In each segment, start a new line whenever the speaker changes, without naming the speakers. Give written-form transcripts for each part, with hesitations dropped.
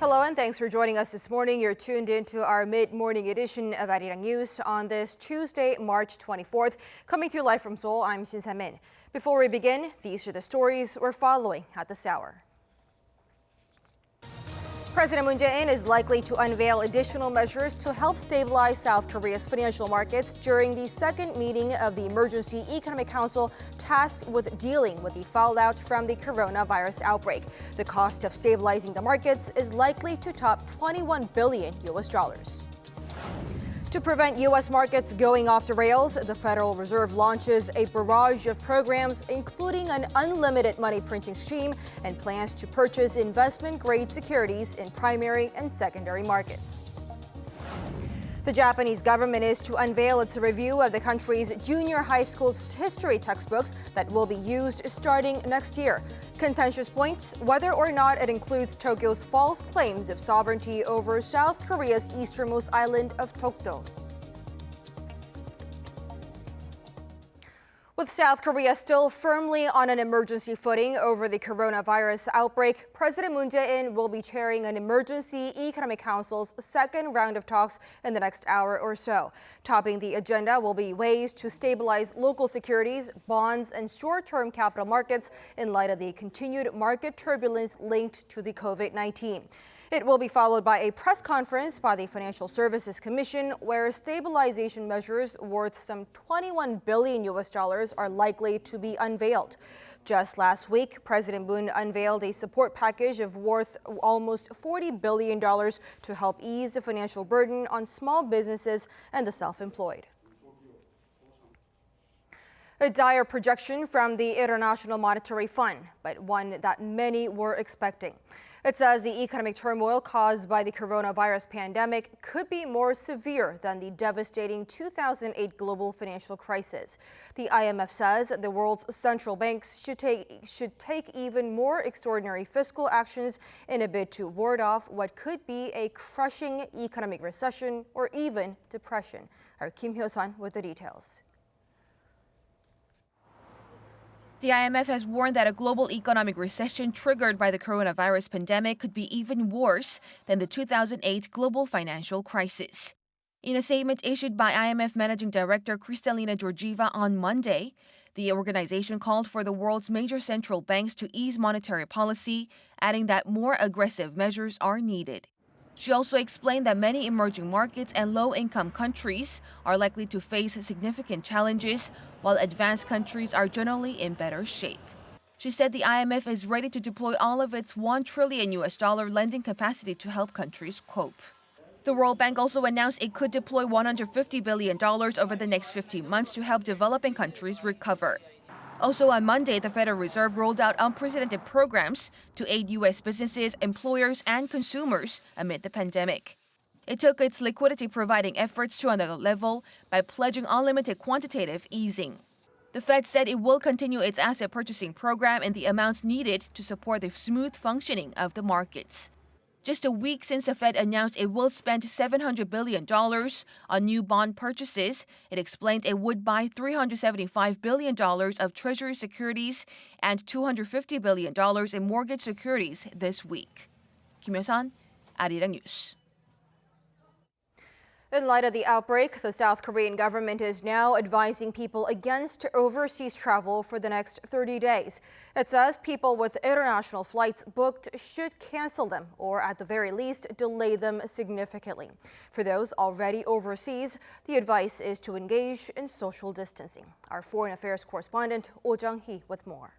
Hello and thanks for joining us this morning. You're tuned into our mid-morning edition of Arirang News on this Tuesday, March 24th. Coming to you live from Seoul, I'm Shin Min. Before we begin, these are the stories we're following at this hour. President Moon Jae-in is likely to unveil additional measures to help stabilize South Korea's financial markets during the second meeting of the Emergency Economic Council tasked with dealing with the fallout from the coronavirus outbreak. The cost of stabilizing the markets is likely to top $21 billion. To prevent U.S. markets going off the rails, the Federal Reserve launches a barrage of programs, including an unlimited money printing scheme and plans to purchase investment-grade securities in primary and secondary markets. The Japanese government is to unveil its review of the country's junior high school history textbooks that will be used starting next year. Contentious points whether or not it includes Tokyo's false claims of sovereignty over South Korea's easternmost island of Dokdo. With South Korea still firmly on an emergency footing over the coronavirus outbreak, President Moon Jae-in will be chairing an Emergency Economic Council's second round of talks in the next hour or so. Topping the agenda will be ways to stabilize local securities, bonds, and short-term capital markets in light of the continued market turbulence linked to the COVID-19. It will be followed by a press conference by the Financial Services Commission, where stabilization measures worth some $21 billion are likely to be unveiled. Just last week, President Moon unveiled a support package of worth almost $40 billion to help ease the financial burden on small businesses and the self-employed. A dire projection from the International Monetary Fund, but one that many were expecting. It says the economic turmoil caused by the coronavirus pandemic could be more severe than the devastating 2008 global financial crisis. The IMF says the world's central banks should take even more extraordinary fiscal actions in a bid to ward off what could be a crushing economic recession or even depression. Our Kim Hyo-sun with the details.
The IMF has warned that a global economic recession triggered by the coronavirus pandemic could be even worse than the 2008 global financial crisis. In a statement issued by IMF Managing Director Kristalina Georgieva on Monday, the organization called for the world's major central banks to ease monetary policy, adding that more aggressive measures are needed. She also explained that many emerging markets and low-income countries are likely to face significant challenges, while advanced countries are generally in better shape. She said the IMF is ready to deploy all of its $1 trillion lending capacity to help countries cope. The World Bank also announced it could deploy $150 billion over the next 15 months to help developing countries recover. Also on Monday, the Federal Reserve rolled out unprecedented programs to aid U.S. businesses, employers, and consumers amid the pandemic. It took its liquidity-providing efforts to another level by pledging unlimited quantitative easing. The Fed said it will continue its asset purchasing program in the amounts needed to support the smooth functioning of the markets. Just a week since the Fed announced it will spend $700 billion on new bond purchases, it explained it would buy $375 billion of Treasury securities and $250 billion in mortgage securities this week. Kim Hyo-sun, Arirang News.
In light of the outbreak, the South Korean government is now advising people against overseas travel for the next 30 days. It says people with international flights booked should cancel them or at the very least delay them significantly. For those already overseas, the advice is to engage in social distancing. Our foreign affairs correspondent Oh Jung-hee with more.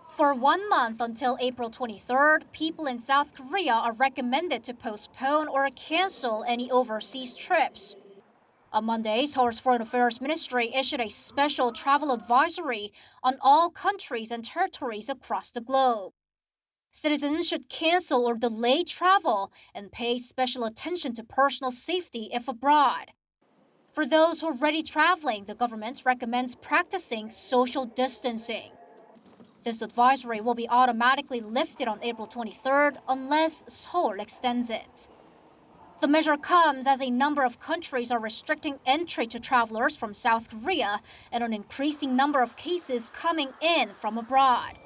For 1 month until April 23rd, people in South Korea are recommended to postpone or cancel any overseas trips. On Monday, Seoul's Foreign Affairs Ministry issued a special travel advisory on all countries and territories across the globe. Citizens should cancel or delay travel and pay special attention to personal safety if abroad. For those who are already traveling, the government recommends practicing social distancing. This advisory will be automatically lifted on April 23rd unless Seoul extends it. The measure comes as a number of countries are restricting entry to travelers from South Korea and an increasing number of cases coming in from abroad.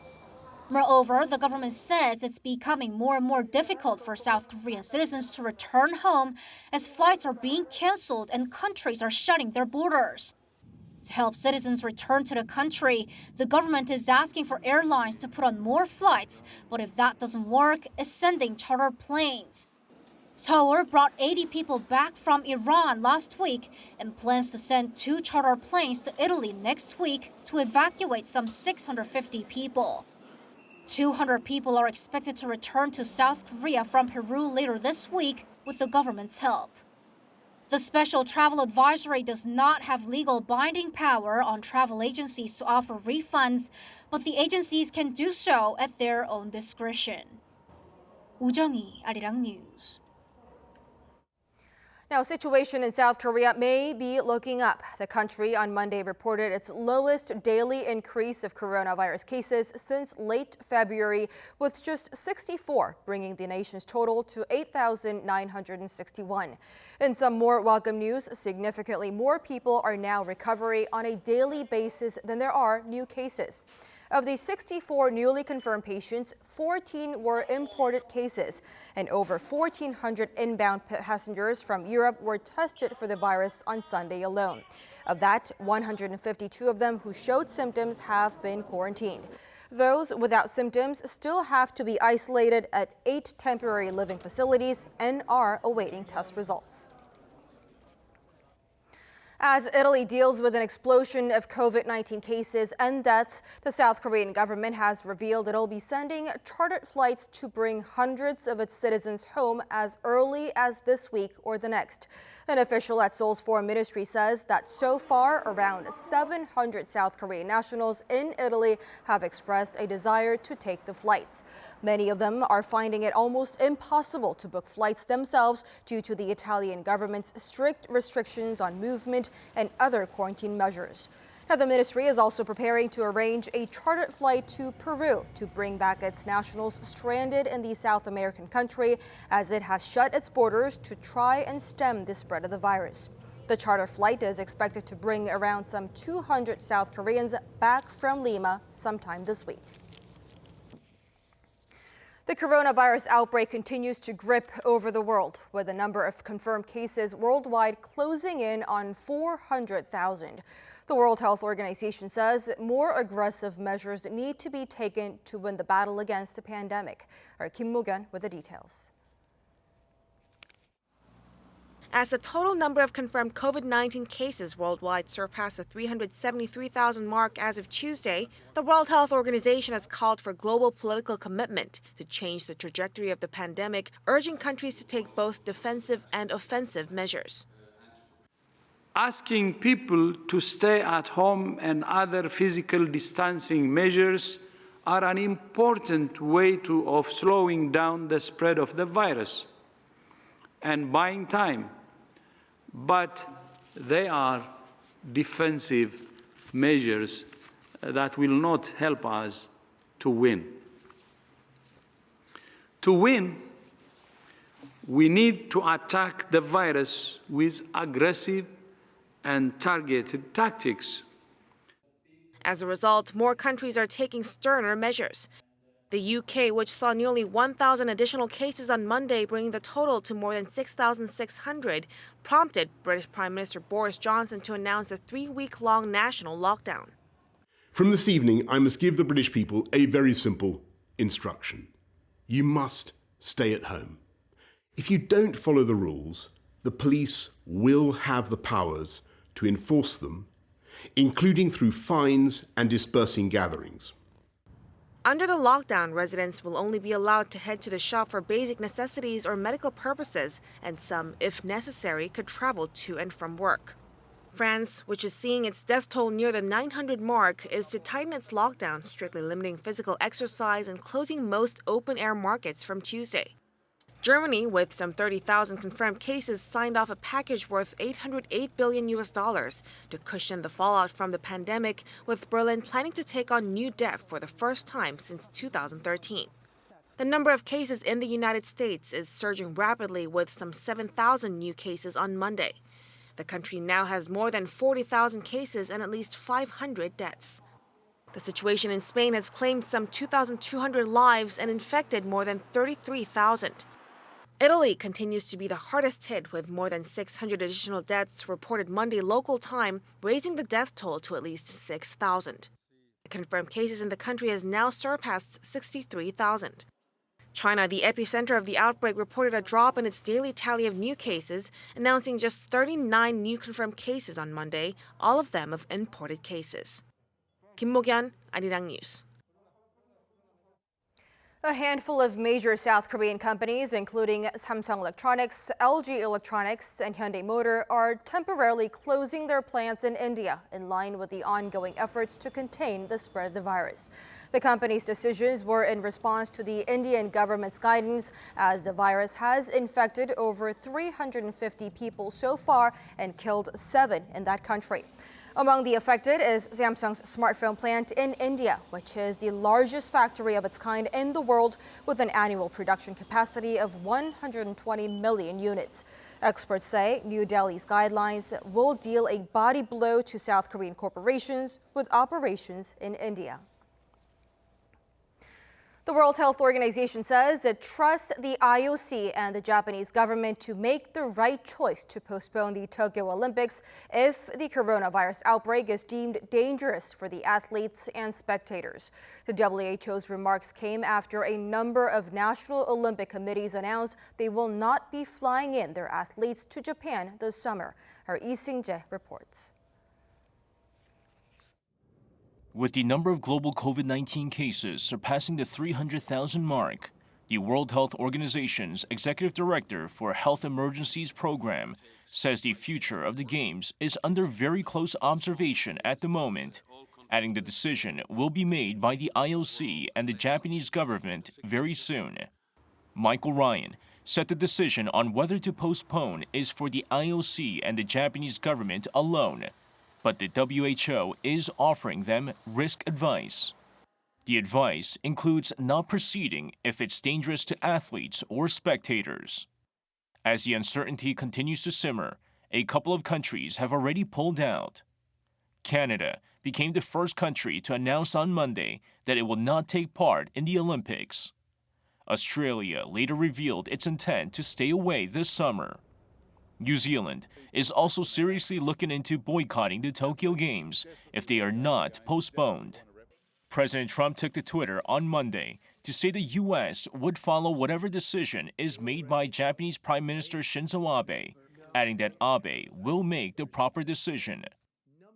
Moreover, the government says it's becoming more and more difficult for South Korean citizens to return home as flights are being canceled and countries are shutting their borders. To help citizens return to the country, the government is asking for airlines to put on more flights, but if that doesn't work, is sending charter planes. Seoul brought 80 people back from Iran last week and plans to send 2 charter planes to Italy next week to evacuate some 650 people. 200 people are expected to return to South Korea from Peru later this week with the government's help. The special travel advisory does not have legal binding power on travel agencies to offer refunds, but the agencies can do so at their own discretion. 우정희, Arirang News.
Now, situation in South Korea may be looking up. The country on Monday reported its lowest daily increase of coronavirus cases since late February, with just 64, bringing the nation's total to 8,961. In some more welcome news, significantly more people are now recovering on a daily basis than there are new cases. Of the 64 newly confirmed patients, 14 were imported cases, and over 1,400 inbound passengers from Europe were tested for the virus on Sunday alone. Of that, 152 of them who showed symptoms have been quarantined. Those without symptoms still have to be isolated at 8 temporary living facilities and are awaiting test results. As Italy deals with an explosion of COVID-19 cases and deaths, the South Korean government has revealed it'll be sending chartered flights to bring hundreds of its citizens home as early as this week or the next. An official at Seoul's foreign ministry says that so far, around 700 South Korean nationals in Italy have expressed a desire to take the flights. Many of them are finding it almost impossible to book flights themselves due to the Italian government's strict restrictions on movement and other quarantine measures. Now, the ministry is also preparing to arrange a chartered flight to Peru to bring back its nationals stranded in the South American country, as it has shut its borders to try and stem the spread of the virus. The charter flight is expected to bring around some 200 South Koreans back from Lima sometime this week. The coronavirus outbreak continues to grip over the world, with the number of confirmed cases worldwide closing in on 400,000. The World Health Organization says more aggressive measures need to be taken to win the battle against the pandemic. Our Kim Mo-gyun with the details.
As the total number of confirmed COVID-19 cases worldwide surpassed the 373,000 mark as of Tuesday, the World Health Organization has called for global political commitment to change the trajectory of the pandemic, urging countries to take both defensive and offensive measures.
Asking people to stay at home and other physical distancing measures are an important way of slowing down the spread of the virus and buying time. But they are defensive measures that will not help us to win. To win, we need to attack the virus with aggressive and targeted tactics.
As a result, more countries are taking sterner measures. The UK, which saw nearly 1,000 additional cases on Monday, bringing the total to more than 6,600, prompted British Prime Minister Boris Johnson to announce a 3-week-long national lockdown.
From this evening, I must give the British people a very simple instruction. You must stay at home. If you don't follow the rules, the police will have the powers to enforce them, including through fines and dispersing gatherings.
Under the lockdown, residents will only be allowed to head to the shop for basic necessities or medical purposes, and some, if necessary, could travel to and from work. France, which is seeing its death toll near the 900 mark, is to tighten its lockdown, strictly limiting physical exercise and closing most open-air markets from Tuesday. Germany, with some 30,000 confirmed cases, signed off a package worth $808 billion to cushion the fallout from the pandemic, with Berlin planning to take on new debt for the first time since 2013. The number of cases in the United States is surging rapidly, with some 7,000 new cases on Monday. The country now has more than 40,000 cases and at least 500 deaths. The situation in Spain has claimed some 2,200 lives and infected more than 33,000. Italy continues to be the hardest hit, with more than 600 additional deaths reported Monday local time, raising the death toll to at least 6,000. Confirmed cases in the country has now surpassed 63,000. China, the epicenter of the outbreak, reported a drop in its daily tally of new cases, announcing just 39 new confirmed cases on Monday, all of them of imported cases. Kim Mo-kyun, Arirang News.
A handful of major South Korean companies, including Samsung Electronics, LG Electronics, and Hyundai Motor, are temporarily closing their plants in India in line with the ongoing efforts to contain the spread of the virus. The company's decisions were in response to the Indian government's guidance, as the virus has infected over 350 people so far and killed 7 in that country. Among the affected is Samsung's smartphone plant in India, which is the largest factory of its kind in the world, with an annual production capacity of 120 million units. Experts say New Delhi's guidelines will deal a body blow to South Korean corporations with operations in India. The World Health Organization says it trusts the IOC and the Japanese government to make the right choice to postpone the Tokyo Olympics if the coronavirus outbreak is deemed dangerous for the athletes and spectators. The WHO's remarks came after a number of national Olympic committees announced they will not be flying in their athletes to Japan this summer. Our Lee Sing-jae reports.
With the number of global COVID-19 cases surpassing the 300,000 mark, the World Health Organization's Executive Director for Health Emergencies Program says the future of the Games is under very close observation at the moment, adding the decision will be made by the IOC and the Japanese government very soon. Michael Ryan said the decision on whether to postpone is for the IOC and the Japanese government alone, but the WHO is offering them risk advice. The advice includes not proceeding if it's dangerous to athletes or spectators. As the uncertainty continues to simmer, a couple of countries have already pulled out. Canada became the first country to announce on Monday that it will not take part in the Olympics. Australia later revealed its intent to stay away this summer. New Zealand is also seriously looking into boycotting the Tokyo Games if they are not postponed. President Trump took to Twitter on Monday to say the U.S. would follow whatever decision is made by Japanese Prime Minister Shinzo Abe, adding that Abe will make the proper decision.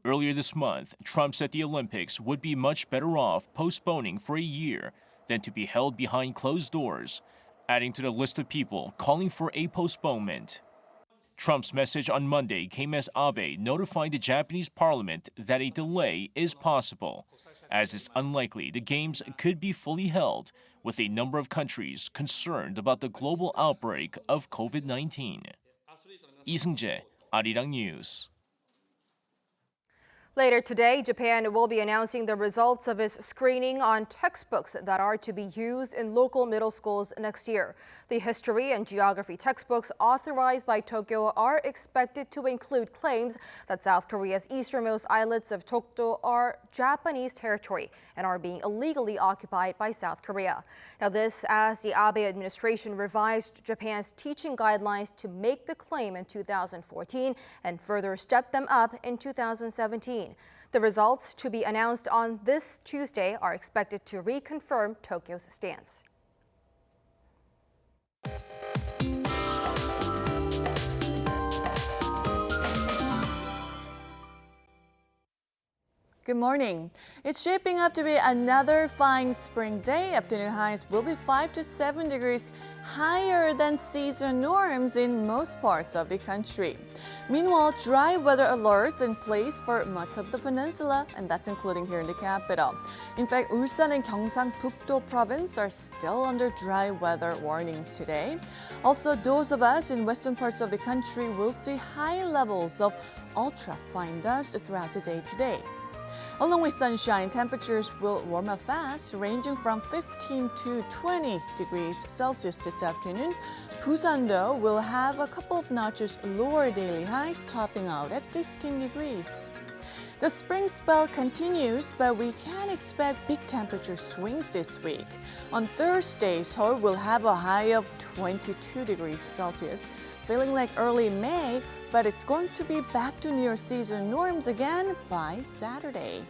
Earlier this month, Trump said the Olympics would be much better off postponing for a year than to be held behind closed doors, adding to the list of people calling for a postponement. Trump's message on Monday came as Abe notified the Japanese parliament that a delay is possible, as it's unlikely the Games could be fully held, with a number of countries concerned about the global outbreak of COVID-19. Lee Sing-jae, Arirang News.
Later today, Japan will be announcing the results of its screening on textbooks that are to be used in local middle schools next year. The history and geography textbooks authorized by Tokyo are expected to include claims that South Korea's easternmost islets of Dokdo are Japanese territory and are being illegally occupied by South Korea. Now this as the Abe administration revised Japan's teaching guidelines to make the claim in 2014 and further stepped them up in 2017. The results to be announced on this Tuesday are expected to reconfirm Tokyo's stance.
Good morning. It's shaping up to be another fine spring day. Afternoon highs will be 5 to 7 degrees higher than season norms in most parts of the country. Meanwhile, dry weather alerts in place for much of the peninsula, and that's including here in the capital. In fact, Ulsan and Gyeongsang-Bukdo province are still under dry weather warnings today. Also, those of us in western parts of the country will see high levels of ultra-fine dust throughout the day today. Along with sunshine, temperatures will warm up fast, ranging from 15 to 20 degrees Celsius this afternoon. Busan, though, will have a couple of notches lower daily highs, topping out at 15 degrees. The spring spell continues, but we can expect big temperature swings this week. On Thursday, Seoul will have a high of 22 degrees Celsius, feeling like early May, but it's going to be back to near season norms again by Saturday.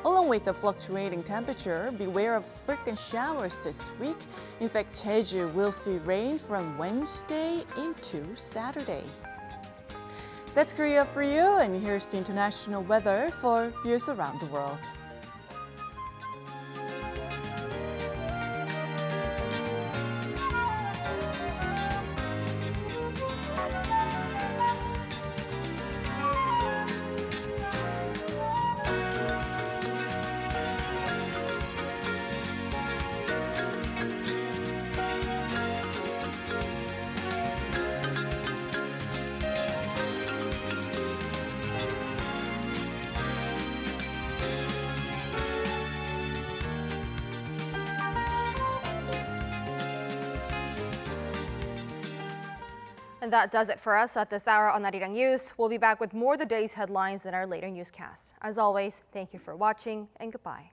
Along with the fluctuating temperature, beware of frequent showers this week. In fact, Jeju will see rain from Wednesday into Saturday. That's Korea for you, and here's the international weather for viewers around the world.
And that does it for us at this hour on Arirang News. We'll be back with more of the day's headlines in our later newscast. As always, thank you for watching and goodbye.